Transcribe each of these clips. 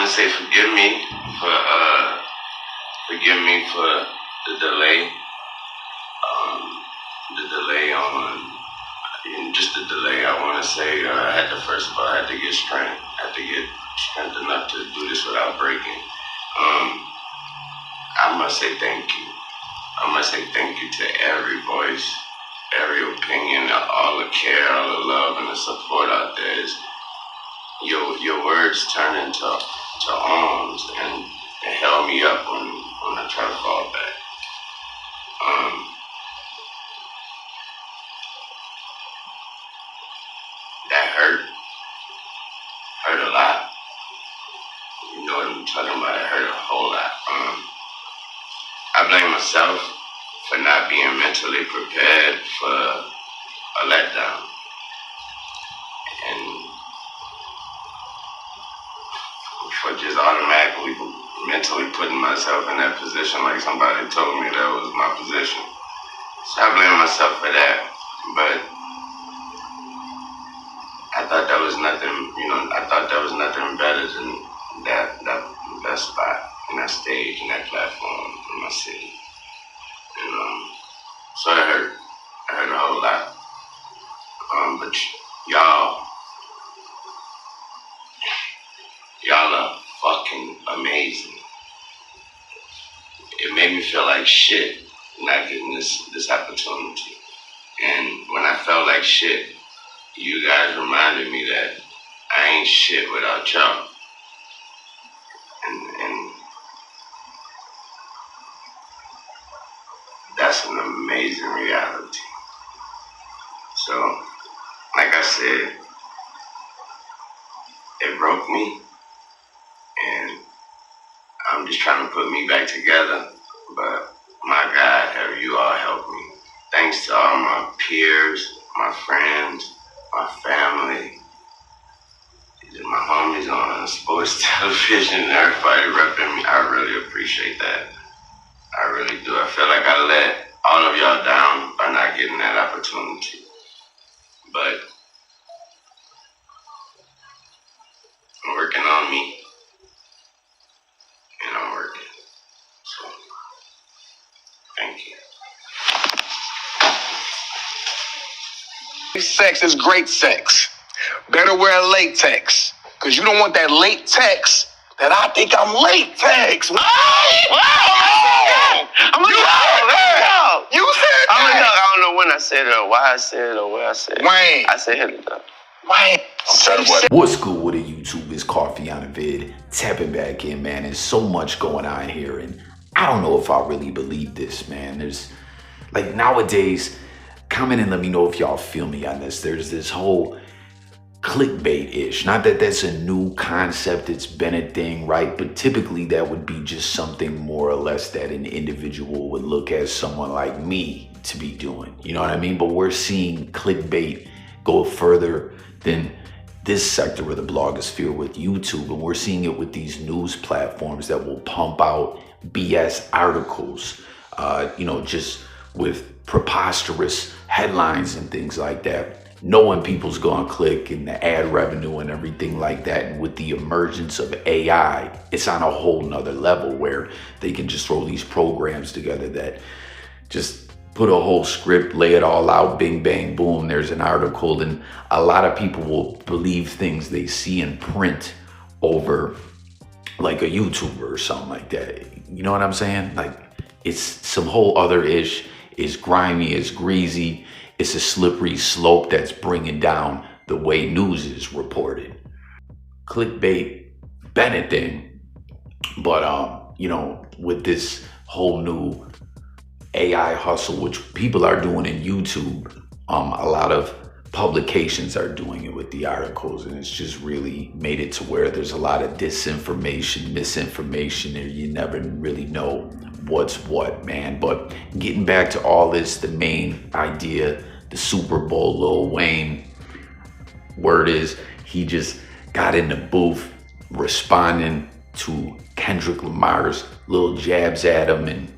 want to say forgive me for the delay. The delay on just the delay. I want to say I had to first of all I had to get strength. I had to get strength enough to do this without breaking. I must say thank you. I must say thank you to every voice, every opinion, all the care, all the love, and the support out there. Your words turn into arms and held me up when I try to fall back. That hurt a lot. You know what I'm talking about? It hurt a whole lot. I blame myself for not being mentally prepared for a letdown. And for just automatically mentally putting myself in that position like somebody told me that was my position. So I blame myself for that. But I thought that was nothing, I thought that was nothing better than that spot, and that stage, and that platform in my city. And so it hurt a whole lot. But y'all are fucking amazing. It made me feel like shit not getting this opportunity. And when I felt like shit, you guys reminded me that I ain't shit without y'all. And that's an amazing reality. So, like I said, it broke me, and I'm just trying to put me back together. But my God, have you all helped me. Thanks to all my peers, my friends, my family, my homies on sports television, everybody repping me. I really appreciate that. I really do. I feel like I let all of y'all down by not getting that opportunity. But I'm working on me, and I'm working. So, thank you. Sex is great sex. Better wear latex, because you don't want that latex that I think I'm latex. Wow! You said that. I don't know when I said it or why I said it or where I said it. Wayne. I said it though. Wayne. What's good with the YouTube? It's Coffee on a Vid. Tapping back in, man. There's so much going on here, and I don't know if I really believe this, man. There's, like, nowadays, comment and let me know if y'all feel me on this. There's this whole clickbait-ish. Not that that's a new concept, it's been a thing, right? But typically that would be just something more or less that an individual would look at someone like me to be doing. You know what I mean? But we're seeing clickbait go further than this sector of the blogosphere with YouTube, and we're seeing it with these news platforms that will pump out BS articles, just with preposterous headlines and things like that, knowing people's gonna click, and the ad revenue and everything like that. And with the emergence of AI, it's on a whole nother level where they can just throw these programs together that just put a whole script, lay it all out, bing, bang, boom, there's an article. And a lot of people will believe things they see in print over like a YouTuber or something like that. You know what I'm saying? Like, it's some whole other ish. It's grimy, it's greasy. It's a slippery slope that's bringing down the way news is reported. Clickbait, been a thing, but with this whole new AI hustle, which people are doing in YouTube, a lot of publications are doing it with the articles, and it's just really made it to where there's a lot of disinformation, misinformation, and you never really know what's what, man. But getting back to all this, the main idea, the Super Bowl, Lil Wayne, word is he just got in the booth responding to Kendrick Lamar's little jabs at him. And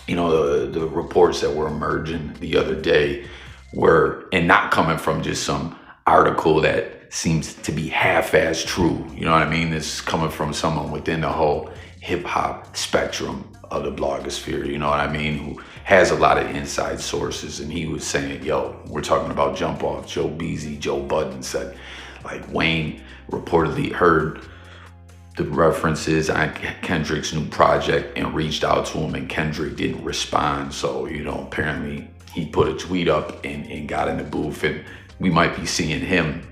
the reports that were emerging the other day were, and not coming from just some article that seems to be half-as true. You know what I mean? This is coming from someone within the whole hip-hop spectrum of the blogosphere, you know what I mean, who has a lot of inside sources. And he was saying, yo, we're talking about Jump Off. Joe Beasy, Joe Budden said, like, Wayne reportedly heard the references on Kendrick's new project and reached out to him, and Kendrick didn't respond. So, you know, apparently he put a tweet up and got in the booth, and we might be seeing him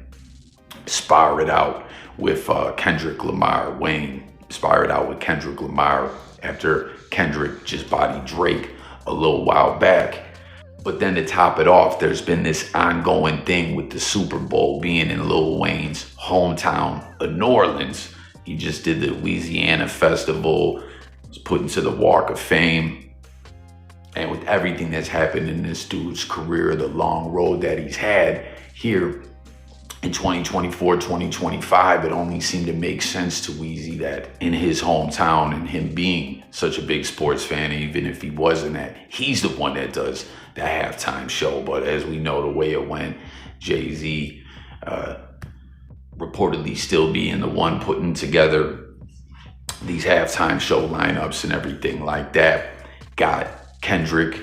spar it out with Kendrick Lamar. Wayne spar it out with Kendrick Lamar after Kendrick just bodied Drake a little while back. But then to top it off, there's been this ongoing thing with the Super Bowl being in Lil Wayne's hometown of New Orleans. He just did the Louisiana Festival, was put into the Walk of Fame. And with everything that's happened in this dude's career, the long road that he's had here in 2024, 2025, it only seemed to make sense to Weezy that in his hometown, and him being such a big sports fan, even if he wasn't, that he's the one that does the halftime show. But as we know, the way it went, Jay-Z reportedly still being the one putting together these halftime show lineups and everything like that, got Kendrick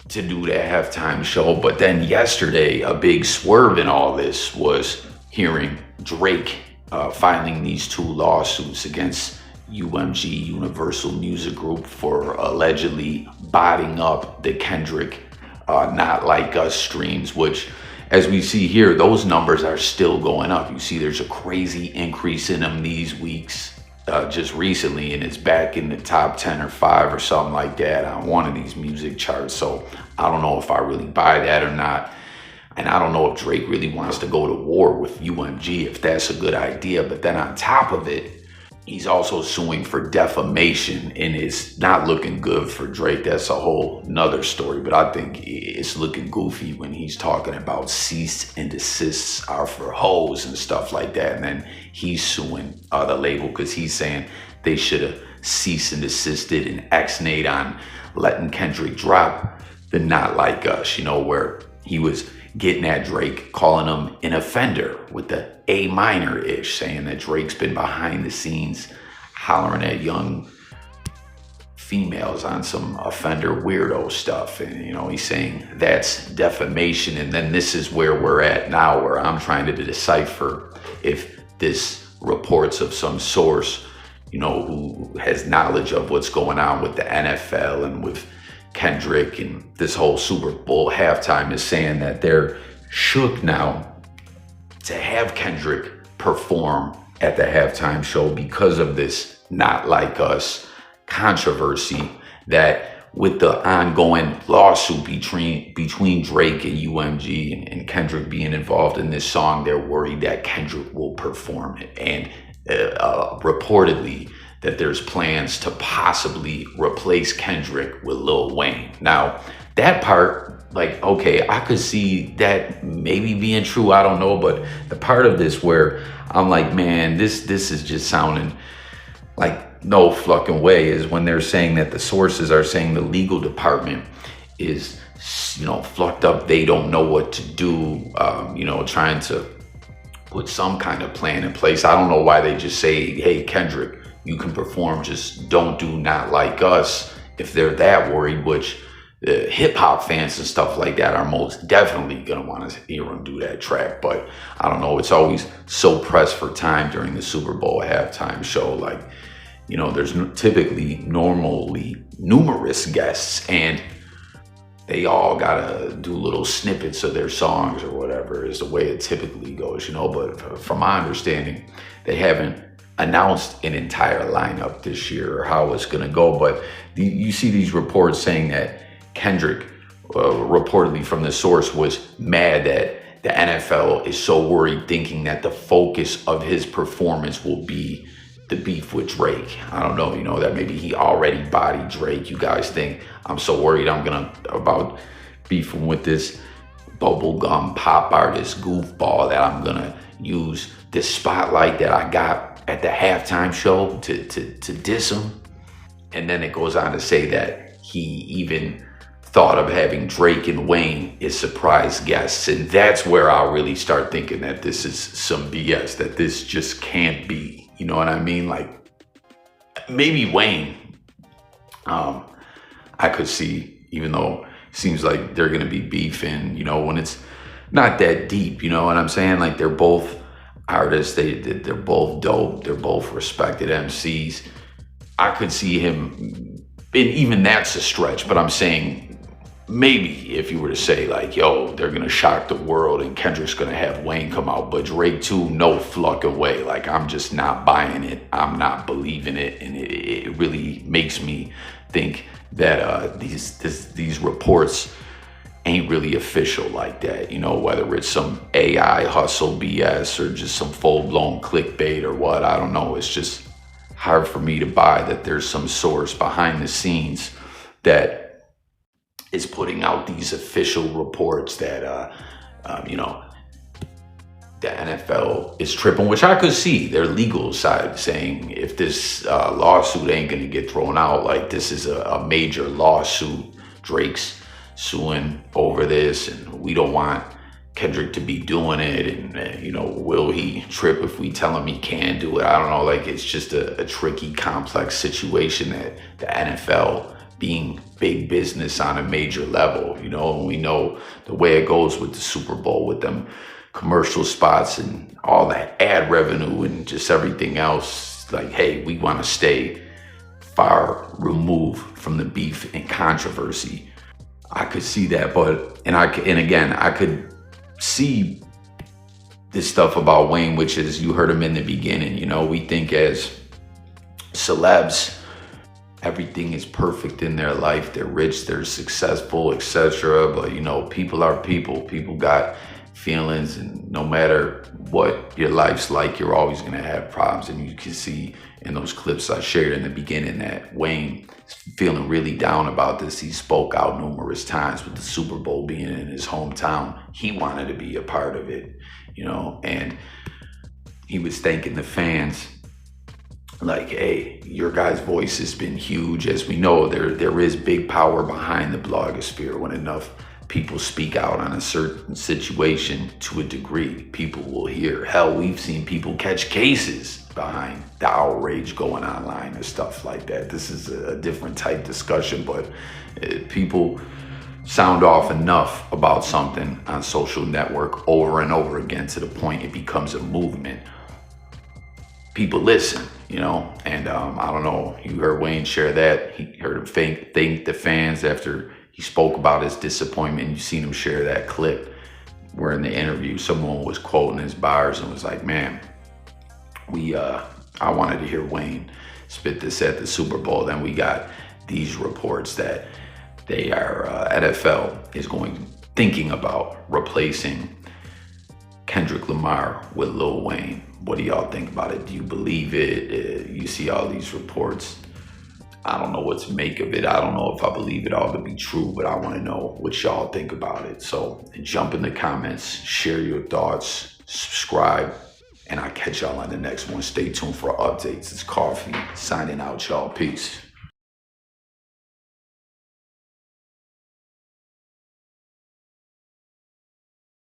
to do that halftime show. But then yesterday, a big swerve in all this was hearing Drake filing these 2 lawsuits against UMG, Universal Music Group, for allegedly botting up the Kendrick Not Like Us streams, which, as we see here, those numbers are still going up. You see there's a crazy increase in them these weeks, just recently, and it's back in the top 10 or 5 or something like that on one of these music charts. So I don't know if I really buy that or not. And I don't know if Drake really wants to go to war with UMG, if that's a good idea. But then on top of it, he's also suing for defamation, and it's not looking good for Drake. That's a whole nother story, but I think it's looking goofy when he's talking about cease and desists are for hoes and stuff like that. And then he's suing the label because he's saying they should have cease and desisted and ex-nate on letting Kendrick drop the Not Like Us, you know, where he was getting at Drake, calling him an offender with the A minor-ish, saying that Drake's been behind the scenes hollering at young females on some offender weirdo stuff. And, you know, he's saying that's defamation. And then this is where we're at now, where I'm trying to decipher if this reports of some source, you know, who has knowledge of what's going on with the NFL and with Kendrick and this whole Super Bowl halftime, is saying that they're shook now to have Kendrick perform at the halftime show because of this Not Like Us controversy, that with the ongoing lawsuit between Drake and UMG and Kendrick being involved in this song, they're worried that Kendrick will perform it. And reportedly that there's plans to possibly replace Kendrick with Lil Wayne. Now, that part, like, okay, I could see that maybe being true, I don't know, but the part of this where I'm like, man, this is just sounding like no fucking way, is when they're saying that the sources are saying the legal department is, you know, fucked up. They don't know what to do, you know, trying to put some kind of plan in place. I don't know why they just say, hey, Kendrick, you can perform, just don't do Not Like Us, if they're that worried, which hip hop fans and stuff like that are most definitely gonna want to hear him do that track. But I don't know, it's always so pressed for time during the Super Bowl halftime show. Like, you know, there's typically normally numerous guests, and they all gotta do little snippets of their songs or whatever is the way it typically goes, you know. But from my understanding, they haven't announced an entire lineup this year or how it's gonna go. But you see these reports saying that Kendrick, reportedly from the source, was mad that the NFL is so worried, thinking that the focus of his performance will be the beef with Drake. I don't know, you know, that maybe he already bodied Drake. You guys think I'm so worried about beefing with this bubblegum pop artist goofball that I'm gonna use this spotlight that I got at the halftime show to diss him. And then it goes on to say that he even thought of having Drake and Wayne as surprise guests. And that's where I'll really start thinking that this is some BS, that this just can't be. You know what I mean? Like, maybe Wayne, I could see, even though it seems like they're going to be beefing, you know, when it's not that deep, you know what I'm saying? Like, they're both artists, they're both dope, they're both respected MCs. I could see him, and even that's a stretch, but I'm saying maybe if you were to say like, yo, they're gonna shock the world and Kendrick's gonna have Wayne come out, but Drake too, no fucking way. Like, I'm just not buying it. I'm not believing it. And it really makes me think that these reports ain't really official like that, you know, whether it's some AI hustle BS or just some full-blown clickbait or what, I don't know. It's just hard for me to buy that there's some source behind the scenes that is putting out these official reports that, you know, the NFL is tripping, which I could see their legal side saying if this lawsuit ain't going to get thrown out, like this is a major lawsuit, Drake's suing over this, and we don't want Kendrick to be doing it, and you know, will he trip if we tell him he can do it? I don't know. Like, it's just a tricky, complex situation that the NFL, being big business on a major level, you know, and we know the way it goes with the Super Bowl, with them commercial spots and all that ad revenue and just everything else. Like, hey, we want to stay far removed from the beef and controversy. I could see that, and again, I could see this stuff about Wayne, which is, you heard him in the beginning, you know, we think as celebs, everything is perfect in their life. They're rich, they're successful, etc. But, you know, people are people. People got feelings, and no matter what your life's like, you're always going to have problems. And you can see in those clips I shared in the beginning that Wayne is feeling really down about this. He spoke out numerous times with the Super Bowl being in his hometown. He wanted to be a part of it, you know, and he was thanking the fans like, hey, your guys' voice has been huge. As we know, there is big power behind the blogosphere. When enough people speak out on a certain situation to a degree, people will hear. Hell, we've seen people catch cases behind the outrage going online and stuff like that. This is a different type discussion, but people sound off enough about something on social network over and over again to the point it becomes a movement. People listen, you know, and I don't know, you heard Wayne share that. He heard him thank the fans after he spoke about his disappointment. You seen him share that clip where in the interview someone was quoting his bars and was like, man, I wanted to hear Wayne spit this at the Super Bowl. Then we got these reports that they are, NFL is thinking about replacing Kendrick Lamar with Lil Wayne. What do y'all think about it? Do you believe it? You see all these reports. I don't know what to make of it. I don't know if I believe it all to be true, but I want to know what y'all think about it. So jump in the comments, share your thoughts, subscribe, and I'll catch y'all on the next one. Stay tuned for updates. It's Coffee signing out, y'all. Peace.